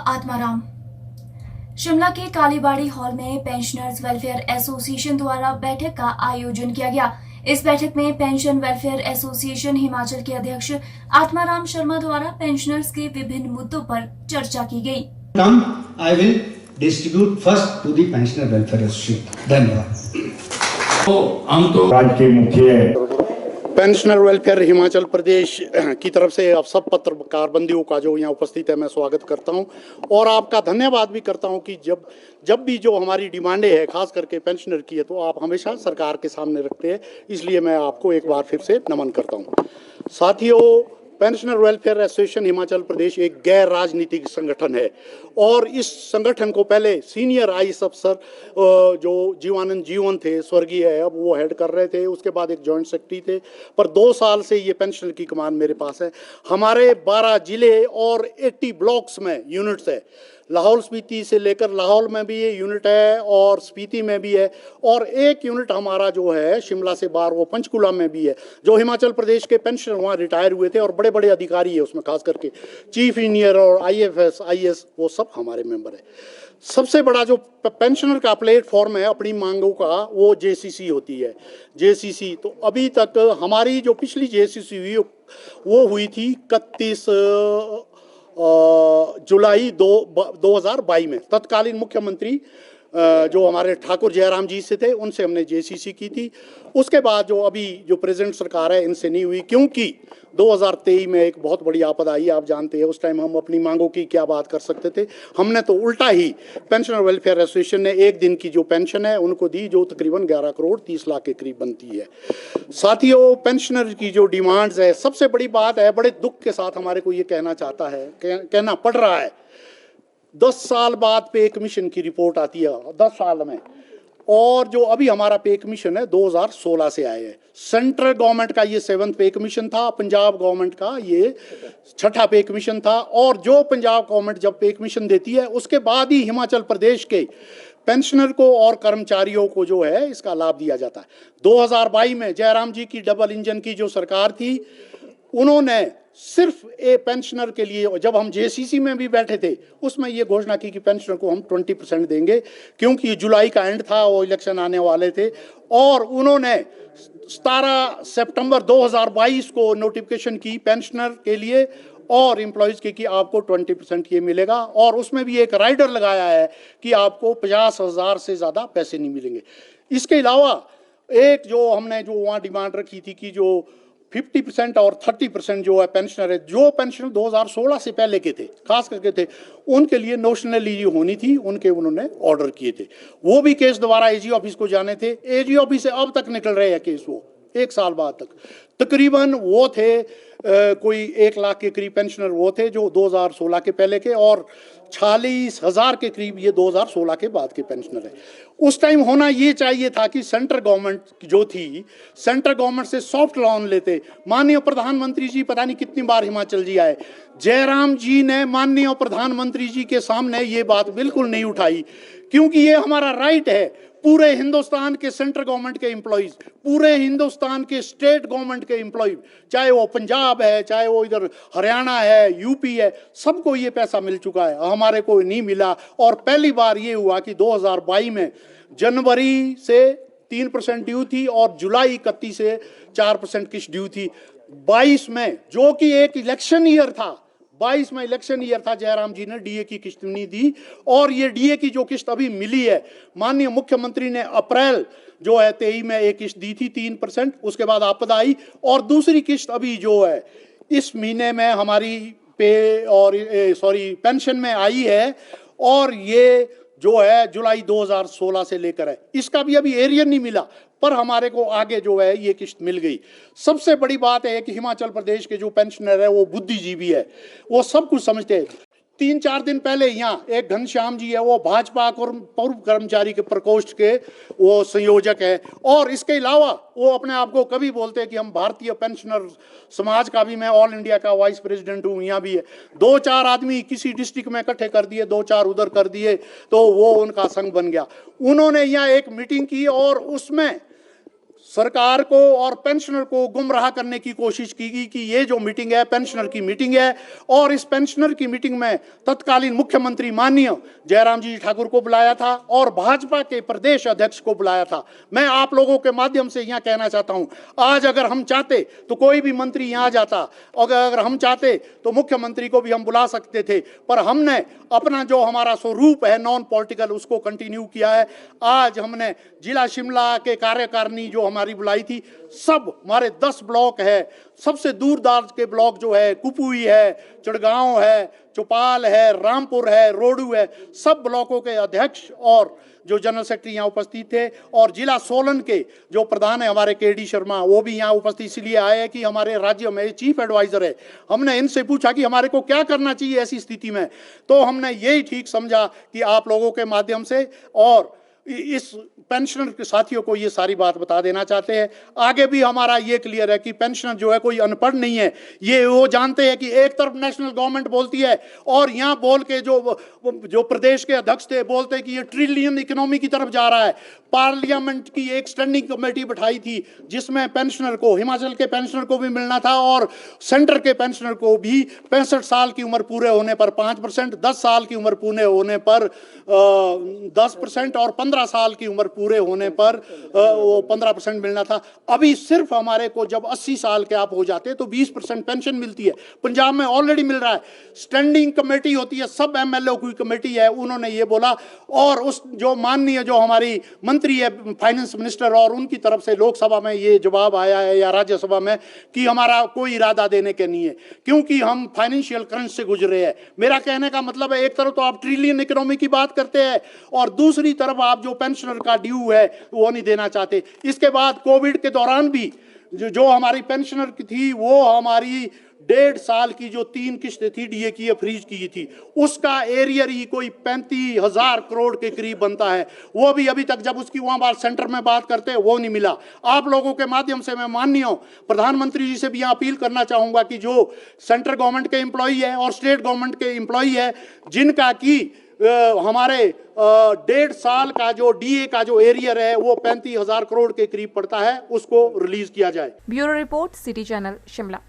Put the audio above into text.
आत्माराम। शिमला के कालीबाड़ी हॉल में pensioners welfare association द्वारा बैठक का आयोजन किया गया। इस बैठक में पेंशन वेलफेयर एसोसिएशन हिमाचल के अध्यक्ष आत्माराम शर्मा द्वारा पेंशनर्स के विभिन्न मुद्दों पर चर्चा की गई। I will distribute first to the pensioner welfare association. धन्यवाद। हम तो राज्य के मुख्य पेंशनर वेलफेयर हिमाचल प्रदेश की तरफ से आप सब पत्रकार बंधुओं का जो यहाँ उपस्थित है मैं स्वागत करता हूँ और आपका धन्यवाद भी करता हूँ कि जब भी जो हमारी डिमांडें हैं खास करके पेंशनर की है तो आप हमेशा सरकार के सामने रखते हैं, इसलिए मैं आपको एक बार फिर से नमन करता हूँ। साथियों, pensioner welfare association Himachal Pradesh एक गैर राजनीतिक संगठन है और इस संगठन को पहले सीनियर आईएएस अफसर जो जीवानंद जीवन थे, स्वर्गीय है, अब वो हेड कर रहे थे। उसके बाद एक जॉइंट सेक्रेटरी थे, पर 2 साल से ये पेंशनर की कमान मेरे पास है। हमारे 12 जिले और 80 ब्लॉक्स में यूनिट्स है। लाहौल स्पीति से लेकर लाहौल में भी ये यूनिट है और स्पीति में भी है, और एक यूनिट हमारा जो है शिमला से बाहर वो पंचकुला में भी है। जो हिमाचल प्रदेश के पेंशनर वहाँ रिटायर हुए थे और बड़े बड़े अधिकारी है उसमें, खास करके चीफ इंजीनियर और आईएफएस आईएएस, वो सब हमारे मेंबर है। सबसे बड़ा जो पेंशनर का प्लेटफॉर्म है अपनी मांगों का, वो जेसीसी होती है। जेसीसी तो अभी तक हमारी जो पिछली जेसीसी हुई वो हुई थी 31 जुलाई 2022 में। तत्कालीन मुख्यमंत्री जो हमारे ठाकुर जयराम जी से थे, उनसे हमने जेसीसी की थी। उसके बाद जो अभी जो प्रेजेंट सरकार है इनसे नहीं हुई, क्योंकि 2023 में एक बहुत बड़ी आपदा आई, आप जानते हैं। उस टाइम हम अपनी मांगों की क्या बात कर सकते थे। हमने तो उल्टा ही पेंशनर वेलफेयर एसोसिएशन ने एक दिन की जो पेंशन है उनको दी, जो तकरीबन 11 करोड़ 30 लाख के करीब बनती है। साथियों, पेंशनर की जो डिमांड्स है, सबसे बड़ी बात है, बड़े दुख के साथ हमारे को ये कहना पड़ रहा है, 10 साल बाद पे कमीशन की रिपोर्ट आती है 10 साल में, और जो अभी हमारा पे कमीशन है 2016 से आए हैं। सेंट्रल गवर्नमेंट का ये 7th पे कमीशन था, पंजाब गवर्नमेंट का ये 6ठा पे कमीशन था, और जो पंजाब गवर्नमेंट जब पे कमीशन देती है उसके बाद ही हिमाचल प्रदेश के पेंशनर को और कर्मचारियों को जो है इसका लाभ दिया जाता है। 2022 में जयराम जी की डबल इंजन की जो सरकार थी, उन्होंने सिर्फ ए पेंशनर के लिए, जब हम जेसीसी में भी बैठे थे उसमें ये घोषणा की कि पेंशनर को हम 20% देंगे, क्योंकि जुलाई का एंड था, वो इलेक्शन आने वाले थे। और उन्होंने 17 सितंबर 2022 को नोटिफिकेशन की पेंशनर के लिए और एम्प्लॉयज़ के कि आपको 20% ये मिलेगा, और उसमें भी एक राइडर लगाया है कि आपको 50,000 से ज़्यादा पैसे नहीं मिलेंगे। इसके अलावा एक जो हमने जो वहाँ डिमांड रखी थी कि जो 50% और 30% जो है पेंशनर है, जो पेंशनर 2016 से पहले के थे, खास करके थे, उनके लिए नोशनली होनी थी, उनके उन्होंने ऑर्डर किए थे। वो भी केस दोबारा एजी ऑफिस को जाने थे। एजी ऑफिस से अब तक निकल रहे हैं केस, वो 1 साल बाद तक। तकरीबन वो थे कोई 1 लाख के करीब पेंशनर वो थे जो 2016 के पहले के, और 46,000 के करीब ये 2016 के बाद के पेंशनर है। उस टाइम होना ये चाहिए था कि सेंट्रल गवर्नमेंट जो थी, सेंट्रल गवर्नमेंट से सॉफ्ट लोन लेते। माननीय प्रधानमंत्री जी पता नहीं कितनी बार हिमाचल जी आए, जयराम जी ने माननीय प्रधानमंत्री जी के सामने ये बात बिल्कुल नहीं उठाई, क्योंकि ये हमारा राइट है। पूरे हिंदुस्तान के सेंट्रल गवर्नमेंट के एम्प्लॉइज, पूरे हिंदुस्तान के स्टेट गवर्नमेंट के एम्प्लॉइज, चाहे वो पंजाब है, चाहे वो इधर हरियाणा है, यूपी है, सबको ये पैसा मिल चुका है, हमारे को नहीं मिला। और पहली बार ये हुआ कि 2022 में जनवरी से 3% ड्यू थी और जुलाई 31 से 4% किस्त ड्यू थी। 22 में, जो कि एक इलेक्शन ईयर था, 22 में इलेक्शन ईयर था, जयराम जी ने डीए की किस्त नहीं दी, और ये डीए की जो किस्त अभी मिली है, माननीय मुख्यमंत्री ने अप्रैल जो है 23 में एक किस्त दी थी 3%, उसके बाद आपदा आई, और दूसरी किस्त अभी जो है इस महीने में हमारी पेंशन में आई है, और ये जो है जुलाई 2016 से लेकर है, इसका भी अभी एरियर नहीं मिला, पर हमारे को आगे जो है ये किस्त मिल गई। सबसे बड़ी बात है कि हिमाचल प्रदेश के जो पेंशनर है वो बुद्धिजीवी है, वो सब कुछ समझते हैं। 3-4 दिन पहले यहाँ एक घनश्याम जी है, वो भाजपा पूर्व कर्मचारी के प्रकोष्ठ के वो संयोजक है, और इसके अलावा वो अपने आप को कभी बोलते हैं कि हम भारतीय पेंशनर समाज का भी मैं ऑल इंडिया का वाइस प्रेसिडेंट हूँ। यहाँ भी है 2-4 आदमी किसी डिस्ट्रिक्ट में इकट्ठे कर दिए, 2-4 उधर कर दिए, तो वो उनका संघ बन गया। उन्होंने यहाँ एक मीटिंग की और उसमें सरकार को और पेंशनर को गुमराह करने की कोशिश की गई कि ये जो मीटिंग है पेंशनर की मीटिंग है, और इस पेंशनर की मीटिंग में तत्कालीन मुख्यमंत्री माननीय जयराम जी ठाकुर को बुलाया था और भाजपा के प्रदेश अध्यक्ष को बुलाया था। मैं आप लोगों के माध्यम से यहाँ कहना चाहता हूँ, आज अगर हम चाहते तो कोई भी मंत्री यहाँ जाता, और अगर हम चाहते तो मुख्यमंत्री को भी हम बुला सकते थे, पर हमने अपना जो हमारा स्वरूप है नॉन पॉलिटिकल उसको कंटिन्यू किया है। आज हमने जिला शिमला के कार्यकारिणी जो हमारी बुलाई थी, सब हमारे 10 ब्लॉक है, सबसे दूर दराज के ब्लॉक जो है कुपुई है, चिड़गांव है, चौपाल है, रामपुर है, रोडू है, सब ब्लॉकों के अध्यक्ष और जो जनरल सेक्रेटरी यहाँ उपस्थित थे, और जिला सोलन के जो प्रधान है हमारे केडी शर्मा, वो भी यहाँ उपस्थित इसलिए आए हैं कि हमारे राज्य में चीफ एडवाइजर है। हमने इनसे पूछा कि हमारे को क्या करना चाहिए ऐसी स्थिति में, तो हमने यही ठीक समझा कि आप लोगों के माध्यम से और इस पेंशनर के साथियों को ये सारी बात बता देना चाहते हैं। आगे भी हमारा ये क्लियर है कि पेंशनर जो है कोई अनपढ़ नहीं है, ये वो जानते हैं कि एक तरफ नेशनल गवर्नमेंट बोलती है और यहाँ बोल के जो प्रदेश के अध्यक्ष थे बोलते हैं कि ये ट्रिलियन इकोनॉमी की तरफ जा रहा है। पार्लियामेंट की एक स्टैंडिंग कमेटी बैठाई थी जिसमें पेंशनर को, हिमाचल के पेंशनर को भी मिलना था और सेंटर के पेंशनर को भी 65 साल की उम्र पूरे होने पर 5%, 10 साल की उम्र पूरे होने पर 10% और 15 साल की उम्र पूरे होने पर वो 15% मिलना था। अभी सिर्फ हमारे को जब 80 साल के आप हो जाते तो 20% पेंशन मिलती है। पंजाब में ऑलरेडी मिल रहा है। स्टैंडिंग कमेटी होती है, सब एमएलए की कमेटी है, उन्होंने ये बोला, और उस जो माननीय जो हमारी मंत्री है फाइनेंस मिनिस्टर, और उनकी तरफ से लोकसभा में ये जवाब आया है या राज्यसभा में कि हमारा कोई इरादा देने के नहीं है, क्योंकि हम फाइनेंशियल क्रंच से गुजरे हैं। मेरा कहने का मतलब है, एक तरफ तो आप ट्रिलियन इकोनॉमी की बात करते हैं और दूसरी तरफ आप जो पेंशनर का ड्यू है वो नहीं देना चाहते। इसके बाद कोविड के दौरान भी जो हमारी पेंशनर की थी, वो हमारी 1.5 साल की जो 3 किस्तें थी डीए की फ्रीज की थी, उसका एरियर ही कोई 35,000 करोड़ के करीब बनता है। वो भी अभी तक जब उसकी वहां बात सेंटर में बात करते हैं वो नहीं मिला। आप लोगों के माध्यम से मैं माननीय प्रधानमंत्री जी से भी यहाँ अपील करना चाहूंगा कि जो सेंट्रल गवर्नमेंट के एम्प्लॉई है और स्टेट गवर्नमेंट के एम्प्लॉई है, जिनका की हमारे 1.5 साल का जो डीए का जो एरियर है वो 35,000 करोड़ के करीब पड़ता है, उसको रिलीज किया जाए। Bureau report, city channel, Shimla.